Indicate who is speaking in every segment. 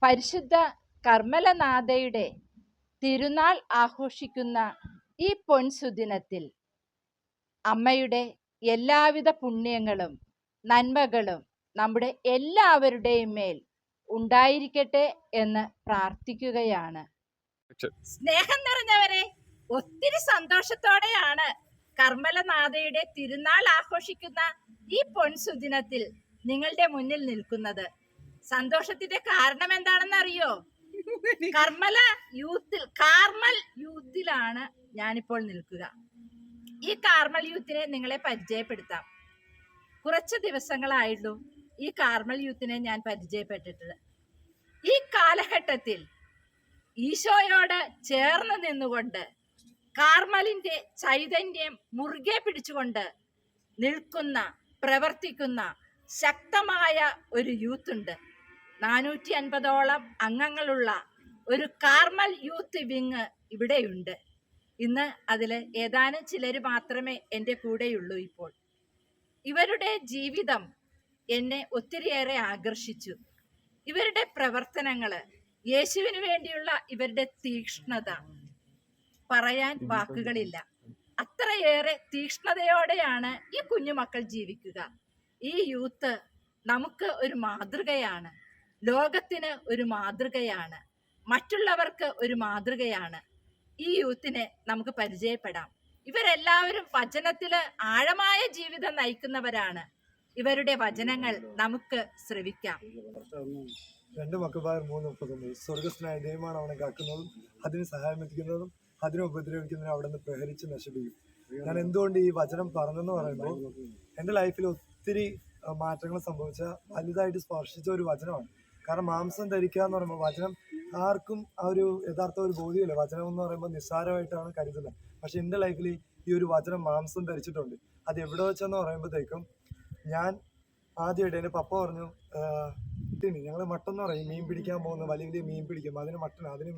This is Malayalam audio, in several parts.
Speaker 1: പരിശുദ്ധ കർമ്മലനാഥയുടെ തിരുനാൾ ആഘോഷിക്കുന്ന ഈ പൊൻസുദിനത്തിൽ അമ്മയുടെ എല്ലാവിധ പുണ്യങ്ങളും നന്മകളും നമ്മുടെ എല്ലാവരുടെയും മേൽ ഉണ്ടായിരിക്കട്ടെ എന്ന് പ്രാർത്ഥിക്കുകയാണ്. സ്നേഹം നിറഞ്ഞവരെ, ഒത്തിരി സന്തോഷത്തോടെയാണ് കർമ്മലനാഥയുടെ തിരുനാൾ ആഘോഷിക്കുന്ന ഈ പൊൻസുദിനത്തിൽ നിങ്ങളുടെ മുന്നിൽ നിൽക്കുന്നത്. സന്തോഷത്തിന്റെ കാരണം എന്താണെന്ന് അറിയോ? കാർമൽ യൂത്തിലാണ് ഞാനിപ്പോൾ നിൽക്കുക. ഈ കാർമൽ യൂത്തിനെ നിങ്ങളെ പരിചയപ്പെടുത്താം. കുറച്ച് ദിവസങ്ങളായുള്ളൂ ഈ കാർമൽ യൂത്തിനെ ഞാൻ പരിചയപ്പെട്ടിട്ടുള്ളത്. ഈ കാലഘട്ടത്തിൽ ഈശോയോട് ചേർന്ന് നിന്നുകൊണ്ട് കാർമലിന്റെ ചൈതന്യം മുറുകെ പിടിച്ചുകൊണ്ട് നിൽക്കുന്ന, പ്രവർത്തിക്കുന്ന ശക്തമായ ഒരു യൂത്തുണ്ട്. 450ഓളം അംഗങ്ങളുള്ള ഒരു കാർമൽ യൂത്ത് വിങ് ഇവിടെയുണ്ട്. ഇന്ന് അതിൽ ഏതാനും ചിലർ മാത്രമേ എൻ്റെ കൂടെയുള്ളൂ. ഇപ്പോൾ ഇവരുടെ ജീവിതം എന്നെ ഒത്തിരിയേറെ ആകർഷിച്ചു. ഇവരുടെ പ്രവർത്തനങ്ങൾ, യേശുവിന് വേണ്ടിയുള്ള ഇവരുടെ തീക്ഷ്ണത പറയാൻ വാക്കുകളില്ല. അത്രയേറെ തീക്ഷ്ണതയോടെയാണ് ഈ കുഞ്ഞുമക്കൾ ജീവിക്കുക. ഈ യൂത്ത് നമുക്ക് ഒരു മാതൃകയാണ്, ലോകത്തിന് ഒരു മാതൃകയാണ്, മറ്റുള്ളവർക്ക് ഒരു മാതൃകയാണ്. ഈ യൂത്തിനെ നമുക്ക് പരിചയപ്പെടാം. ഇവരെല്ലാവരും വചനത്തില് ആഴമായ ജീവിതം നയിക്കുന്നവരാണ്. ഇവരുടെ വചനങ്ങൾ നമുക്ക് ശ്രവിക്കാം.
Speaker 2: 2 മക്കബായർ 3:39 സ്വർഗസ്നായ ദൈവമാണ് അവനെ കാക്കുന്നതും അതിന് സഹായം എത്തിക്കുന്നതും അതിനെ ഉപദ്രവിക്കുന്നതിനും അവിടെ നിന്ന് പ്രഹരിച്ച് നശിപ്പിക്കും. ഞാൻ എന്തുകൊണ്ട് ഈ വചനം പറഞ്ഞെന്ന് പറയുമ്പോൾ, എൻ്റെ ലൈഫിൽ ഒത്തിരി മാറ്റങ്ങൾ സംഭവിച്ച, വലുതായിട്ട് സ്പർശിച്ച ഒരു വചനമാണ്. കാരണം മാംസം ധരിക്കുക എന്ന് പറയുമ്പോൾ വചനം ആർക്കും ആ ഒരു യഥാർത്ഥ ഒരു ബോധ്യമില്ല. വചനം എന്ന് പറയുമ്പോൾ നിസ്സാരമായിട്ടാണ് കരുതുന്നത്. പക്ഷെ എൻ്റെ ലൈഫിൽ ഈ ഒരു വചനം മാംസം ധരിച്ചിട്ടുണ്ട്. അത് എവിടെ വെച്ചെന്ന് പറയുമ്പോഴത്തേക്കും, ഞാൻ ആദ്യമായിട്ട് എൻ്റെ പപ്പ പറഞ്ഞു, ഞങ്ങൾ മട്ടൻ എന്ന് പറയും, മീൻ പിടിക്കാൻ പോകുന്ന വലിയ വലിയ മീൻ പിടിക്കും, അതിന് മട്ടൻ, അതിന്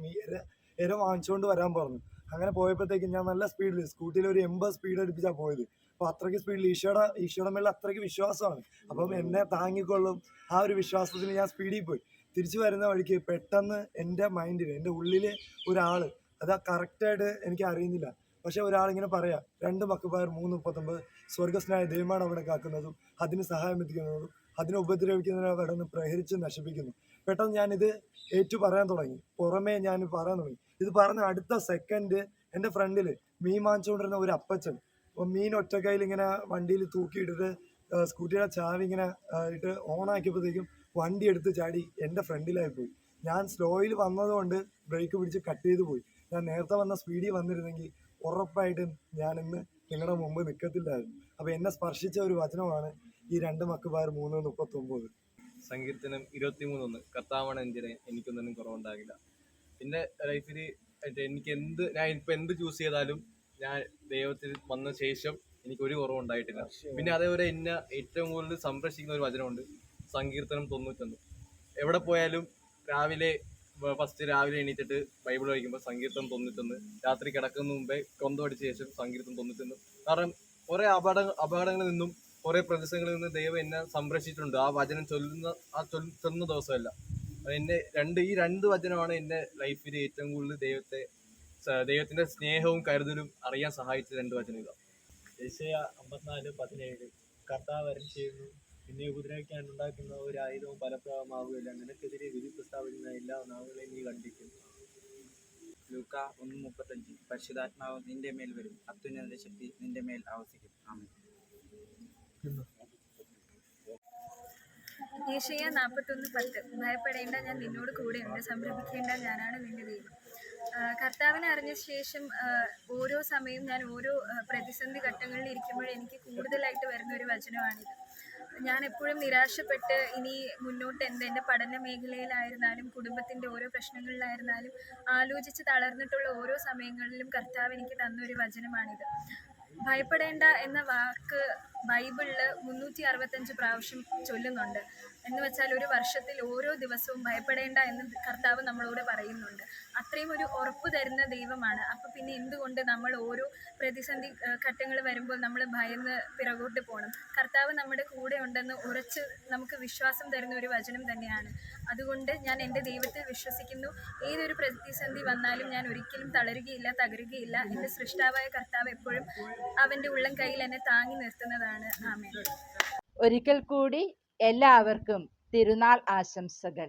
Speaker 2: ഇര വാങ്ങിച്ചുകൊണ്ട് വരാൻ പറഞ്ഞു. അങ്ങനെ പോയപ്പോഴത്തേക്കും ഞാൻ നല്ല സ്പീഡിൽ സ്കൂട്ടിയിൽ ഒരു 80 സ്പീഡ് അടുപ്പിച്ചാണ് പോയത്. അപ്പോൾ അത്രയ്ക്ക് സ്പീഡിൽ ഈശോയുടെ മേളിൽ അത്രയ്ക്ക് വിശ്വാസമാണ്. അപ്പം എന്നെ താങ്ങിക്കൊള്ളും ആ ഒരു വിശ്വാസത്തിൽ ഞാൻ സ്പീഡിൽ പോയി. തിരിച്ചു വരുന്ന വഴിക്ക് പെട്ടെന്ന് എൻ്റെ മൈൻഡിൽ, എൻ്റെ ഉള്ളിൽ ഒരാൾ, അത് കറക്റ്റായിട്ട് എനിക്ക് അറിയുന്നില്ല, പക്ഷെ ഒരാളിങ്ങനെ പറയാം, 2 മക്കബായർ 3:39 സ്വർഗസ്നായ ദൈവമാണ് അവിടെ കാക്കുന്നതും അതിന് സഹായം എത്തിക്കുന്നതും അതിനെ ഉപദ്രവിക്കുന്നതിനെ അവിടെ നിന്ന് പ്രഹരിച്ച് നശിപ്പിക്കുന്നു. പെട്ടെന്ന് ഞാനിത് ഏറ്റു പറയാൻ തുടങ്ങി. പുറമേ ഞാൻ പറയാൻ തുടങ്ങി. ഇത് പറഞ്ഞ അടുത്ത സെക്കൻഡ് എൻ്റെ ഫ്രണ്ടിൽ മീൻ വാങ്ങിച്ചുകൊണ്ടിരുന്ന ഒരു അപ്പച്ചൻ മീൻ ഒറ്റക്കൈയിൽ ഇങ്ങനെ വണ്ടിയിൽ തൂക്കിയിട്ടിട്ട് സ്കൂട്ടിയുടെ ചാവി ഇങ്ങനെ ഇട്ട് ഓണാക്കിയപ്പോഴത്തേക്കും വണ്ടി എടുത്ത് ചാടി എൻ്റെ ഫ്രണ്ടിലായി പോയി. ഞാൻ സ്ലോയിൽ വന്നതുകൊണ്ട് ബ്രേക്ക് പിടിച്ച് കട്ട് ചെയ്ത് പോയി. ഞാൻ നേരത്തെ വന്ന സ്പീഡിൽ വന്നിരുന്നെങ്കിൽ ഉറപ്പായിട്ടും ഞാനിന്ന് നിങ്ങളുടെ മുമ്പ് നിൽക്കത്തില്ലായിരുന്നു. അപ്പോൾ എന്നെ സ്പർശിച്ച ഒരു വചനമാണ് ഈ 2 മക്കബായർ 3:39.
Speaker 3: സങ്കീർത്തനം 23:1 കർത്താവാണ് എന്തിനെ, എനിക്കൊന്നും കുറവുണ്ടാകില്ല. എൻ്റെ ലൈഫിൽ ഞാൻ ഇപ്പം എന്ത് ചൂസ് ചെയ്താലും ഞാൻ ദൈവത്തിൽ വന്ന ശേഷം എനിക്കൊരു കുറവുണ്ടായിട്ടില്ല. പിന്നെ അതേപോലെ എന്നെ ഏറ്റവും കൂടുതൽ സംരക്ഷിക്കുന്ന ഒരു വചനമുണ്ട്, സങ്കീർത്തനം 91. എവിടെ പോയാലും രാവിലെ എണീറ്റിട്ട് ബൈബിൾ വായിക്കുമ്പോൾ സങ്കീർത്തനം 91, രാത്രി കിടക്കുന്ന മുമ്പേ കൊന്തമടിച്ച ശേഷം സങ്കീർത്തനം 91. കാരണം കുറേ അപകടങ്ങളിൽ നിന്നും കുറേ പ്രതിസന്ധികളിൽ നിന്ന് ദൈവം എന്നെ സംരക്ഷിച്ചിട്ടുണ്ട്. ആ വചനം ചൊല്ലുന്ന ദിവസമല്ല. ഈ രണ്ട് വചനമാണ് എൻ്റെ ലൈഫിൽ ഏറ്റവും കൂടുതൽ ദൈവത്തിന്റെ സ്നേഹവും കരുതലും അറിയാൻ സഹായിച്ച 2 വചനങ്ങൾ.
Speaker 4: യെശയ്യാ 54:17 കർത്താവ് അരുളി ചെയ്യുന്നു, നിന്നെ ഉപദ്രവിക്കാൻ ഉണ്ടാക്കുന്ന ഒരു ആയുധവും ഫലപ്രദമാവുകയില്ല, നിനക്കെതിരെ വിധി പ്രസ്താവിക്കുന്ന എല്ലാ നാവുകളെയും നീ കണ്ടിക്കും.
Speaker 5: ലൂക്കാ 1:35 പരിശുദ്ധാത്മാവ് നിന്റെ മേൽ വരും, അത്യുന്നത ശക്തി നിന്റെ മേൽ ആവസിക്കും. ആമേൻ.
Speaker 6: യെശയ്യാ 41:10 ഭയപ്പെടേണ്ട, ഞാൻ നിന്നോട് കൂടെയുണ്ട്, സംരംഭിക്കേണ്ട, ഞാനാണ് നിന്റെ ദൈവം. കർത്താവിനെ അറിഞ്ഞ ശേഷം ഓരോ സമയം ഞാൻ ഓരോ പ്രതിസന്ധി ഘട്ടങ്ങളിൽ ഇരിക്കുമ്പോൾ എനിക്ക് കൂടുതലായിട്ട് വരുന്ന ഒരു വചനമാണിത്. ഞാൻ എപ്പോഴും നിരാശപ്പെട്ട് ഇനി മുന്നോട്ട് എൻ്റെ പഠന മേഖലയിലായിരുന്നാലും കുടുംബത്തിൻ്റെ ഓരോ പ്രശ്നങ്ങളിലായിരുന്നാലും ആലോചിച്ച് തളർന്നിട്ടുള്ള ഓരോ സമയങ്ങളിലും കർത്താവ് എനിക്ക് തന്ന ഒരു വചനമാണിത്. ഭയപ്പെടേണ്ട എന്ന വാക്ക് ബൈബിളിൽ 365 പ്രാവശ്യം ചൊല്ലുന്നുണ്ട്. എന്ന് വെച്ചാൽ ഒരു വർഷത്തിൽ ഓരോ ദിവസവും ഭയപ്പെടേണ്ട എന്ന് കർത്താവ് നമ്മളോട് പറയുന്നുണ്ട്. അത്രയും ഒരു ഉറപ്പ് തരുന്ന ദൈവമാണ്. അപ്പോൾ പിന്നെ എന്തുകൊണ്ട് നമ്മൾ ഓരോ പ്രതിസന്ധി ഘട്ടങ്ങൾ വരുമ്പോൾ നമ്മൾ ഭയന്ന് പിറകോട്ട് പോകണം? കർത്താവ് നമ്മുടെ കൂടെ ഉണ്ടെന്ന് ഉറച്ച് നമുക്ക് വിശ്വാസം തരുന്ന ഒരു വചനം തന്നെയാണ്. അതുകൊണ്ട് ഞാൻ എൻ്റെ ദൈവത്തിൽ വിശ്വസിക്കുന്നു. ഏതൊരു പ്രതിസന്ധി വന്നാലും ഞാൻ ഒരിക്കലും തളരുകയില്ല, തകരുകയില്ല. എൻ്റെ സൃഷ്ടാവായ കർത്താവ് എപ്പോഴും അവൻ്റെ ഉള്ളം കയ്യിൽ എന്നെ താങ്ങി നിർത്തുന്നതാണ്. ആമേൻ.
Speaker 1: ഒരിക്കൽ കൂടി എല്ലാവർക്കും തിരുനാൾ ആശംസകൾ.